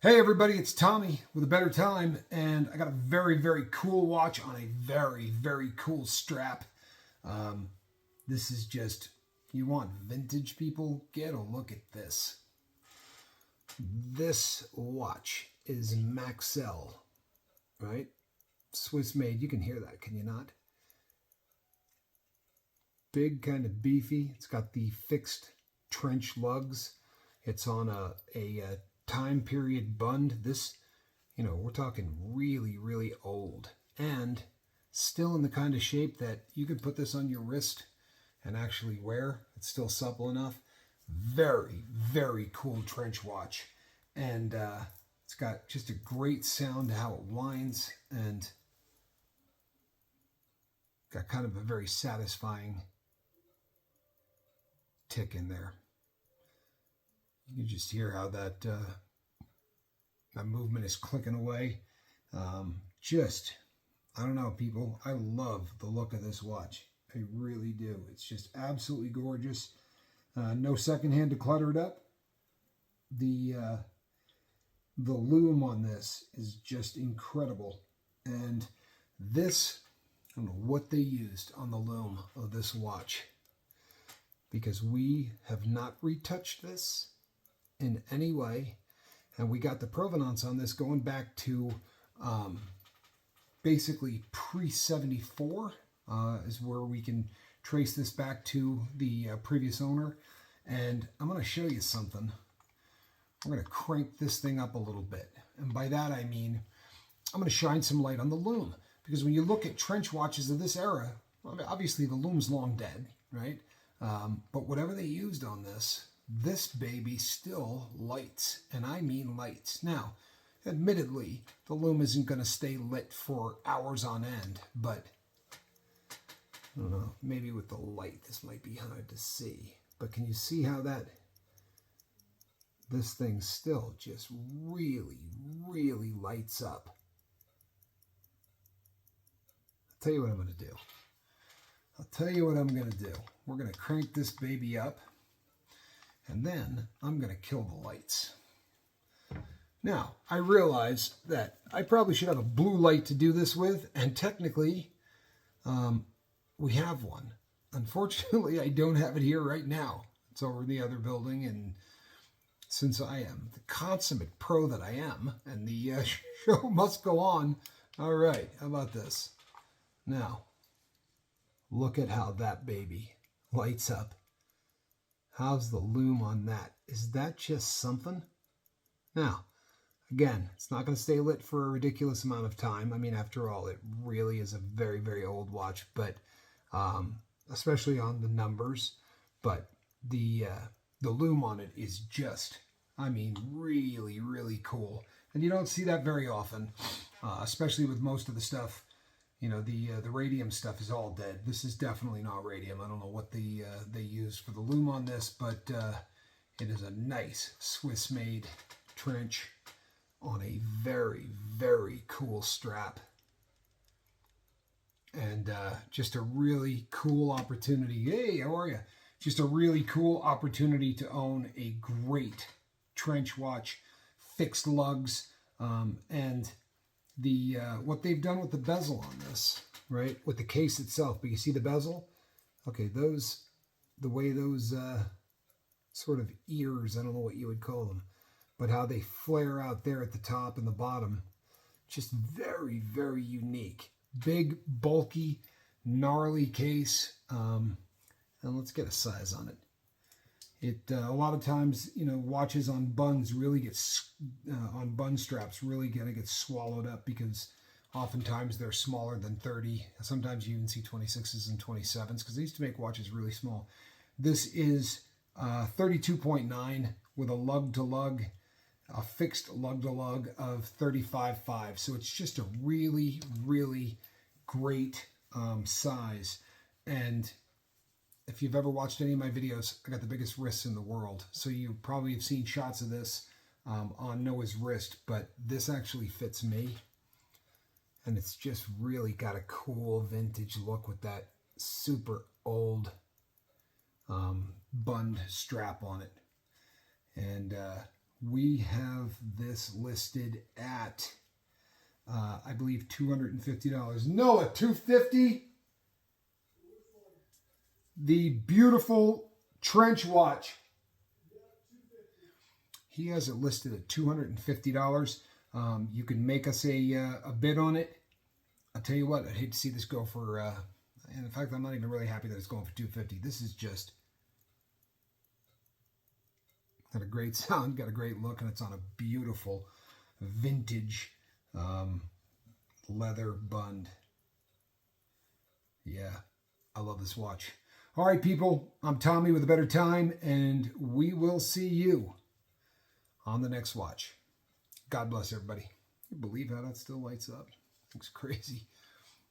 Hey everybody, it's Tommy with a better time, and I got a very, very cool watch on a very, very cool strap. This is just, you want vintage people? Get a look at this. This watch is Maxel, right? Swiss made, you can hear that, can you not? Big, kind of beefy. It's got the fixed trench lugs. It's on a time period bund. This, we're talking really, really old and still in the kind of shape that you could put this on your wrist and actually wear. It's still supple enough. Very, very cool trench watch. And it's got just a great sound to how it winds and got kind of a very satisfying tick in there. You can just hear how that movement is clicking away. I don't know, people. I love the look of this watch. I really do. It's just absolutely gorgeous. No secondhand to clutter it up. The loom on this is just incredible. And this, I don't know what they used on the loom of this watch, because we have not retouched this in any way. And we got the provenance on this going back to basically pre-74 is where we can trace this back to the previous owner. And I'm going to show you something. I'm going to crank this thing up a little bit. And by that I mean I'm going to shine some light on the loom. Because when you look at trench watches of this era, obviously the loom's long dead, right? But whatever they used on this baby still lights, and I mean lights. Now, admittedly, the loom isn't going to stay lit for hours on end, but I don't know, maybe with the light this might be hard to see. But can you see how this thing still just really, really lights up? I'll tell you what I'm going to do. We're going to crank this baby up, and then I'm going to kill the lights. Now, I realize that I probably should have a blue light to do this with, and technically, we have one. Unfortunately, I don't have it here right now. It's over in the other building, and since I am the consummate pro that I am, and the show must go on, all right, how about this? Now, look at how that baby lights up. How's the loom on that? Is that just something? Now, again, it's not going to stay lit for a ridiculous amount of time. I mean, after all, it really is a very, very old watch, but especially on the numbers. But the loom on it is just, I mean, really, really cool. And you don't see that very often, especially with most of the stuff. The radium stuff is all dead. This is definitely not radium. I don't know what they used for the loom on this, but it is a nice Swiss-made trench on a very, very cool strap. And just a really cool opportunity. Hey, how are you? Just a really cool opportunity to own a great trench watch, fixed lugs, and the what they've done with the bezel on this, right, with the case itself. But you see the bezel? Okay, the way those sort of ears, I don't know what you would call them, but how they flare out there at the top and the bottom, just very, very unique. Big, bulky, gnarly case. And let's get a size on it. A lot of times, watches on buns really get, on bun straps really gonna get swallowed up, because oftentimes they're smaller than 30. Sometimes you even see 26s and 27s, because they used to make watches really small. This is 32.9 with a lug-to-lug, a fixed lug-to-lug of 35.5. So it's just a really, really great size. And if you've ever watched any of my videos, I got the biggest wrists in the world. So you probably have seen shots of this on Noah's wrist, but this actually fits me. And it's just really got a cool vintage look with that super old bund strap on it. And We have this listed at, I believe, $250. Noah, $250? The beautiful trench watch. He has it listed at $250. You can make us a bid on it. I'll tell you what, I'd hate to see this go for, and in fact, I'm not even really happy that it's going for $250. This is just, got a great sound, got a great look, and it's on a beautiful vintage leather bund. Yeah, I love this watch. All right, people, I'm Tommy with A Better Time, and we will see you on the next watch. God bless everybody. Can you believe how that still lights up? Looks crazy.